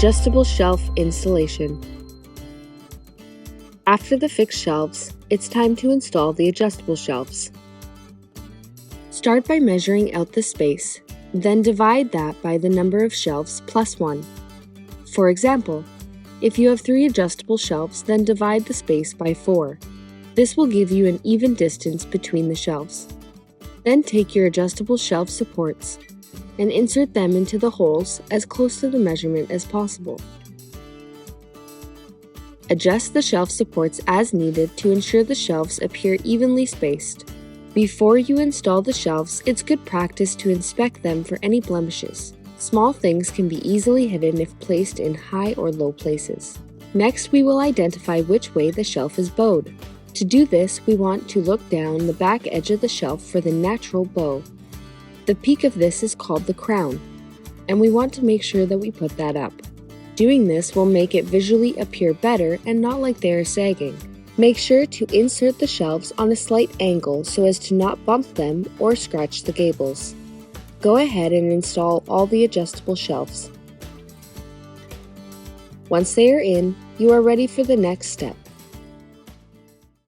Adjustable shelf installation. After the fixed shelves, it's time to install the adjustable shelves. Start by measuring out the space, then divide that by the number of shelves plus 1. For example, if you have 3 adjustable shelves, then divide the space by 4. This will give you an even distance between the shelves. Then take your adjustable shelf supports and insert them into the holes as close to the measurement as possible. Adjust the shelf supports as needed to ensure the shelves appear evenly spaced. Before you install the shelves, it's good practice to inspect them for any blemishes. Small things can be easily hidden if placed in high or low places. Next, we will identify which way the shelf is bowed. To do this, we want to look down the back edge of the shelf for the natural bow. The peak of this is called the crown, and we want to make sure that we put that up. Doing this will make it visually appear better and not like they are sagging. Make sure to insert the shelves on a slight angle so as to not bump them or scratch the gables. Go ahead and install all the adjustable shelves. Once they are in, you are ready for the next step.